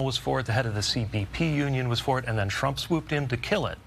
was for it, the head of the CBP union was for it, and then Trump swooped in to kill it.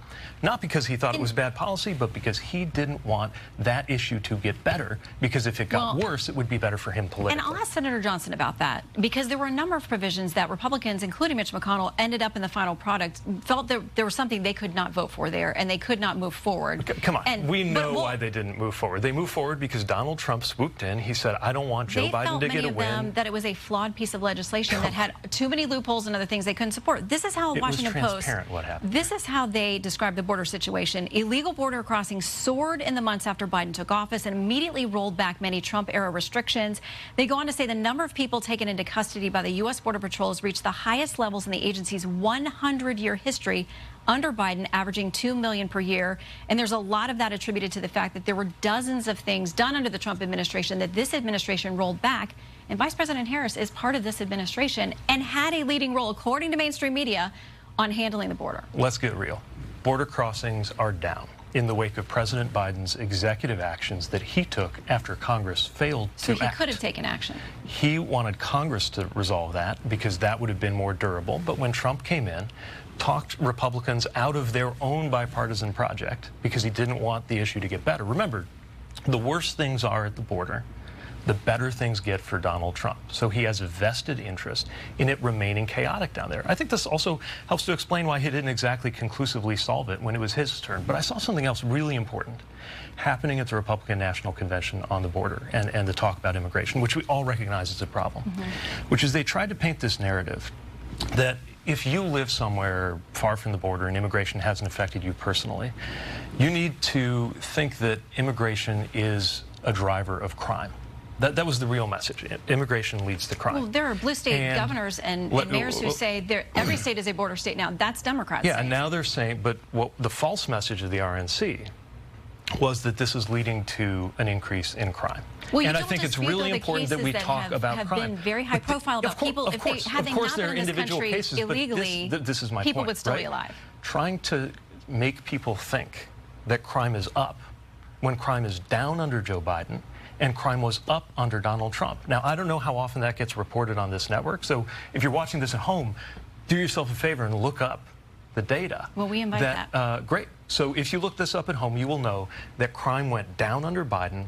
Not because he thought it was bad policy, but because he didn't want that issue to get better, because if it got worse, it would be better for him politically. And I'll ask Senator Johnson about that, because there were a number of provisions that Republicans, including Mitch McConnell, ended up in the final product, felt that there was something they could not vote for there, and they could not move forward. Come on, we know why they didn't move forward. They moved forward because Donald Trump swooped in. He said, I don't want Joe Biden to get a win. Many of them that it was a flawed piece of legislation that had too many loopholes and other things they couldn't support. This is how Washington Post, what happened. This is how they described the border situation. Illegal border crossings soared in the months after Biden took office and immediately rolled back many Trump-era restrictions. They go on to say the number of people taken into custody by the U.S. Border Patrol has reached the highest levels in the agency's 100-year history under Biden, averaging 2 million per year. And there's a lot of that attributed to the fact that there were dozens of things done under the Trump administration that this administration rolled back. And Vice President Harris is part of this administration and had a leading role, according to mainstream media, on handling the border. Let's get real. Border crossings are down in the wake of President Biden's executive actions that he took after Congress failed to act. So he could have taken action. He wanted Congress to resolve that because that would have been more durable. But when Trump came in, talked Republicans out of their own bipartisan project because he didn't want the issue to get better. Remember, the worse things are at the border, the better things get for Donald Trump. So he has a vested interest in it remaining chaotic down there. I think this also helps to explain why he didn't exactly conclusively solve it when it was his turn. But I saw something else really important happening at the Republican National Convention on the border and the talk about immigration, which we all recognize is a problem, which is they tried to paint this narrative that if you live somewhere far from the border and immigration hasn't affected you personally, you need to think that immigration is a driver of crime. That was the real message. Immigration leads to crime. Well, there are blue state governors and mayors who say every state is a border state now. That's Democrats. Yeah, and now they're saying, but what the false message of the RNC was that this is leading to an increase in crime. Well, and I think it's really important that we talk about crime. Have been very high profile about people. If they had not been in this country illegally, this is my people point, would still right? be alive. Trying to make people think that crime is up when crime is down under Joe Biden and crime was up under Donald Trump. Now, I don't know how often that gets reported on this network, so if you're watching this at home, do yourself a favor and look up the data. Well, we invite that. Great. So if you look this up at home, you will know that crime went down under Biden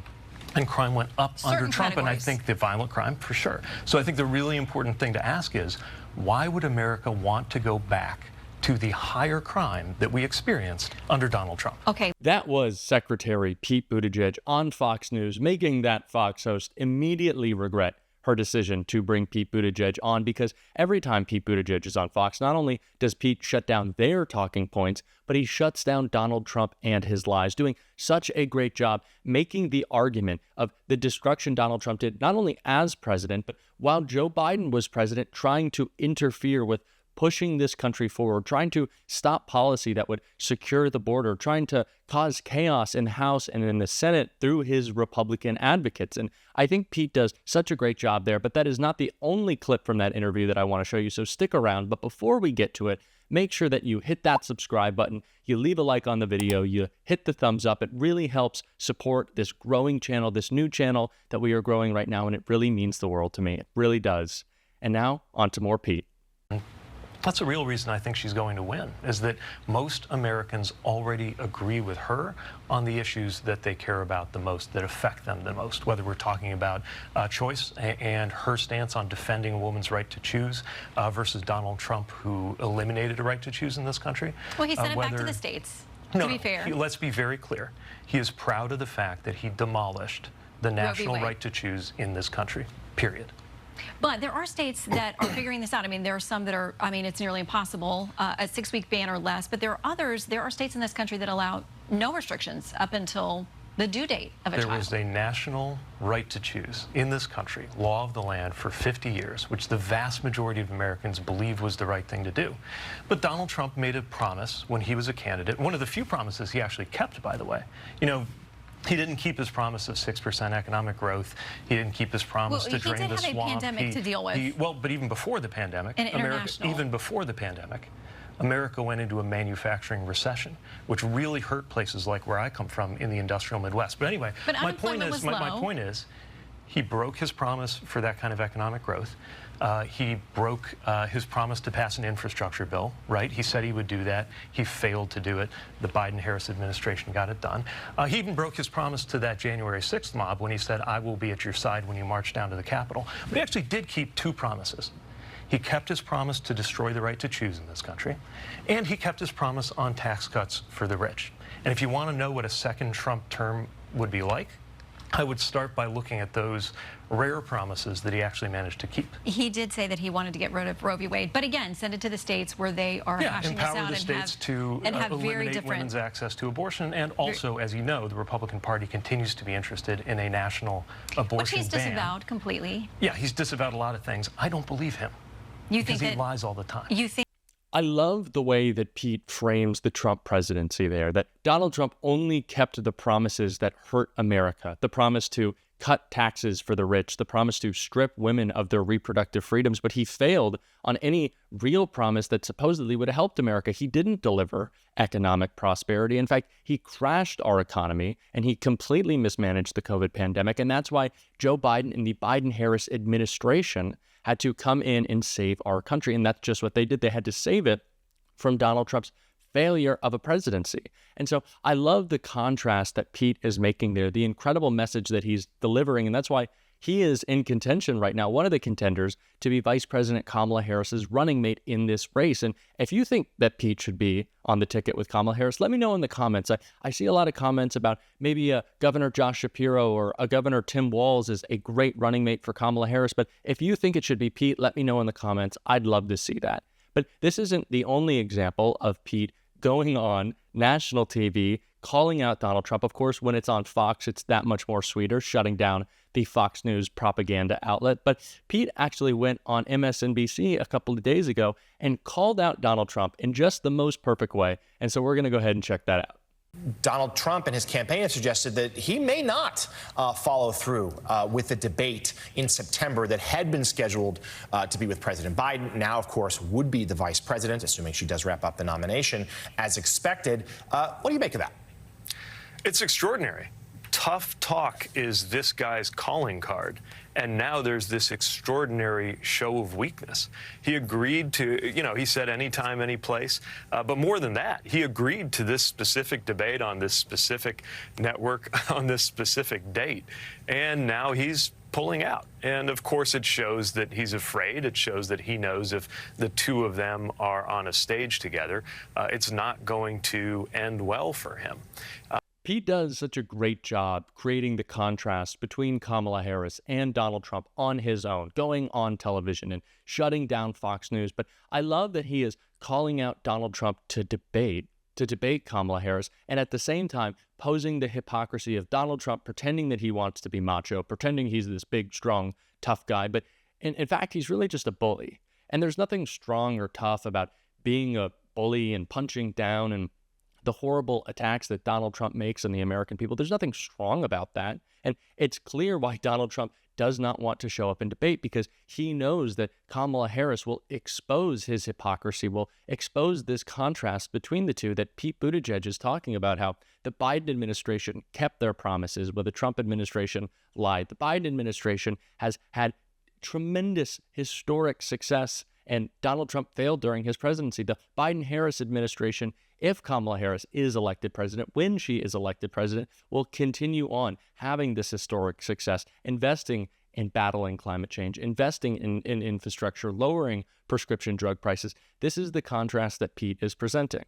and crime went up under Trump, and I think the violent crime, for sure. So I think the really important thing to ask is, why would America want to go back to the higher crime that we experienced under Donald Trump? Okay. That was Secretary Pete Buttigieg on Fox News, making that Fox host immediately regret her decision to bring Pete Buttigieg on, because every time Pete Buttigieg is on Fox, not only does Pete shut down their talking points, but he shuts down Donald Trump and his lies, doing such a great job making the argument of the destruction Donald Trump did, not only as president, but while Joe Biden was president, trying to interfere with pushing this country forward, trying to stop policy that would secure the border, trying to cause chaos in the House and in the Senate through his Republican advocates. And I think Pete does such a great job there, but that is not the only clip from that interview that I want to show you, so stick around. But before we get to it, make sure that you hit that subscribe button, you leave a like on the video, you hit the thumbs up. It really helps support this growing channel, this new channel that we are growing right now, and it really means the world to me. It really does. And now, on to more Pete. That's the real reason I think she's going to win, is that most Americans already agree with her on the issues that they care about the most, that affect them the most, whether we're talking about choice and her stance on defending a woman's right to choose versus Donald Trump, who eliminated a right to choose in this country. Well, he sent it back to the states, to be fair. Let's be very clear. He is proud of the fact that he demolished the national right to choose in this country, period. But there are states that are figuring this out. I mean, there are some that are, I mean, it's nearly impossible, a 6-week ban or less. But there are others, there are states in this country that allow no restrictions up until the due date of a child. There was a national right to choose in this country, law of the land, for 50 years, which the vast majority of Americans believe was the right thing to do. But Donald Trump made a promise when he was a candidate, one of the few promises he actually kept, by the way. You know, he didn't keep his promise of 6% economic growth. He didn't keep his promise to drain the swamp. He did have a pandemic to deal with. But even before the pandemic, America went into a manufacturing recession, which really hurt places like where I come from in the industrial Midwest. But anyway, my point is, He broke his promise for that kind of economic growth. He broke his promise to pass an infrastructure bill, right? He said he would do that. He failed to do it. The Biden-Harris administration got it done. He even broke his promise to that January 6th mob when he said, I will be at your side when you march down to the Capitol. But he actually did keep two promises. He kept his promise to destroy the right to choose in this country, and he kept his promise on tax cuts for the rich. And if you want to know what a second Trump term would be like, I would start by looking at those rare promises that he actually managed to keep. He did say that he wanted to get rid of Roe v. Wade, but again, send it to the states where they are hashing this out empower the states to have eliminate women's access to abortion. And also, as you know, the Republican Party continues to be interested in a national abortion ban. Which he's disavowed completely. Yeah, he's disavowed a lot of things. I don't believe him. Because he lies all the time. I love the way that Pete frames the Trump presidency there, that Donald Trump only kept the promises that hurt America, the promise to cut taxes for the rich, the promise to strip women of their reproductive freedoms, but he failed on any real promise that supposedly would have helped America. He didn't deliver economic prosperity. In fact, he crashed our economy and he completely mismanaged the COVID pandemic. And that's why Joe Biden and the Biden-Harris administration had to come in and save our country. And that's just what they did. They had to save it from Donald Trump's failure of a presidency. And so I love the contrast that Pete is making there, the incredible message that he's delivering. And that's why he is in contention right now, one of the contenders to be Vice President Kamala Harris's running mate in this race. And if you think that Pete should be on the ticket with Kamala Harris, let me know in the comments. I see a lot of comments about maybe a Governor Josh Shapiro or a Governor Tim Walz is a great running mate for Kamala Harris. But if you think it should be Pete, let me know in the comments. I'd love to see that. But this isn't the only example of Pete going on national TV, calling out Donald Trump. Of course, when it's on Fox, it's that much more sweeter, shutting down the Fox News propaganda outlet. But Pete actually went on MSNBC a couple of days ago and called out Donald Trump in just the most perfect way. And so we're going to go ahead and check that out. Donald Trump and his campaign have suggested that he may not follow through with the debate in September that had been scheduled to be with President Biden. Now, of course, would be the vice president, assuming she does wrap up the nomination as expected. What do you make of that? It's extraordinary. Tough talk is this guy's calling card. And now there's this extraordinary show of weakness. He agreed to, he said anytime, any place. But more than that, he agreed to this specific debate on this specific network on this specific date. And now he's pulling out. And of course, it shows that he's afraid. It shows that he knows if the two of them are on a stage together, it's not going to end well for him. Pete does such a great job creating the contrast between Kamala Harris and Donald Trump on his own, going on television and shutting down Fox News. But I love that he is calling out Donald Trump to debate Kamala Harris, and at the same time posing the hypocrisy of Donald Trump pretending that he wants to be macho, pretending he's this big, strong, tough guy. But in fact, he's really just a bully. And there's nothing strong or tough about being a bully and punching down and the horrible attacks that Donald Trump makes on the American people. There's nothing strong about that. And it's clear why Donald Trump does not want to show up in debate, because he knows that Kamala Harris will expose his hypocrisy, will expose this contrast between the two that Pete Buttigieg is talking about, how the Biden administration kept their promises while the Trump administration lied. The Biden administration has had tremendous historic success, and Donald Trump failed during his presidency. The Biden-Harris administration, if Kamala Harris is elected president, when she is elected president, will continue on having this historic success, investing in battling climate change, investing in infrastructure, lowering prescription drug prices. This is the contrast that Pete is presenting.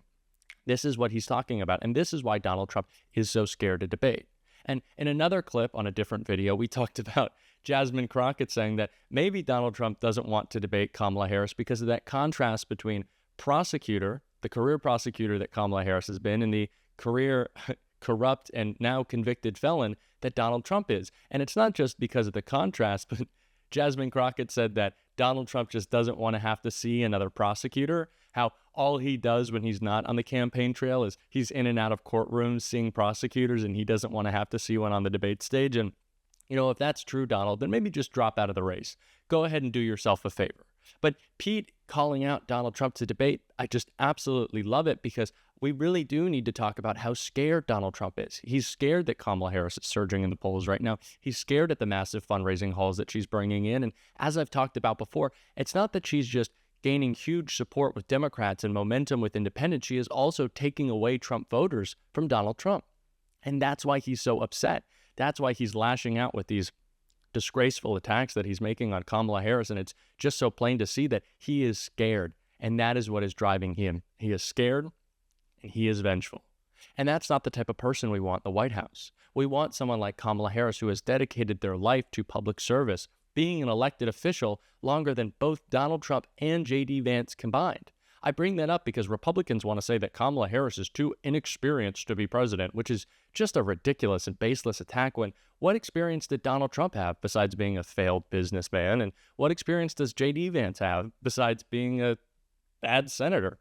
This is what he's talking about, and this is why Donald Trump is so scared to debate. And in another clip on a different video, we talked about Jasmine Crockett saying that maybe Donald Trump doesn't want to debate Kamala Harris because of that contrast between prosecutor, the career prosecutor that Kamala Harris has been, and the career corrupt and now convicted felon that Donald Trump is. And it's not just because of the contrast, but Jasmine Crockett said that Donald Trump just doesn't want to have to see another prosecutor, how all he does when he's not on the campaign trail is he's in and out of courtrooms seeing prosecutors, and he doesn't want to have to see one on the debate stage. And if that's true, Donald, then maybe just drop out of the race. Go ahead and do yourself a favor. But Pete calling out Donald Trump to debate, I just absolutely love it, because we really do need to talk about how scared Donald Trump is. He's scared that Kamala Harris is surging in the polls right now. He's scared at the massive fundraising hauls that she's bringing in. And as I've talked about before, it's not that she's just gaining huge support with Democrats and momentum with independents. She is also taking away Trump voters from Donald Trump. And that's why he's so upset. That's why he's lashing out with these disgraceful attacks that he's making on Kamala Harris. And it's just so plain to see that he is scared. And that is what is driving him. He is scared and he is vengeful. And that's not the type of person we want in the White House. We want someone like Kamala Harris, who has dedicated their life to public service, being an elected official longer than both Donald Trump and J.D. Vance combined. I bring that up because Republicans want to say that Kamala Harris is too inexperienced to be president, which is just a ridiculous and baseless attack, when what experience did Donald Trump have besides being a failed businessman? And what experience does J.D. Vance have besides being a bad senator?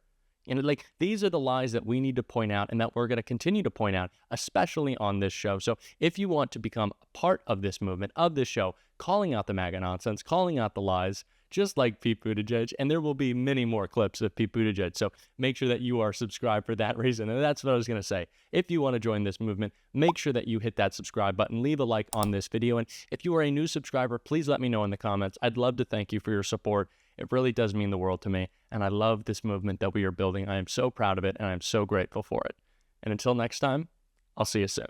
Like, these are the lies that we need to point out and that we're going to continue to point out, especially on this show. So if you want to become a part of this movement, of this show, calling out the MAGA nonsense, calling out the lies, just like Pete Buttigieg, and there will be many more clips of Pete Buttigieg, so make sure that you are subscribed for that reason. And that's what I was going to say. If you want to join this movement, make sure that you hit that subscribe button, leave a like on this video, and if you are a new subscriber, please let me know in the comments. I'd love to thank you for your support. It really does mean the world to me, and I love this movement that we are building. I am so proud of it, and I am so grateful for it. And until next time, I'll see you soon.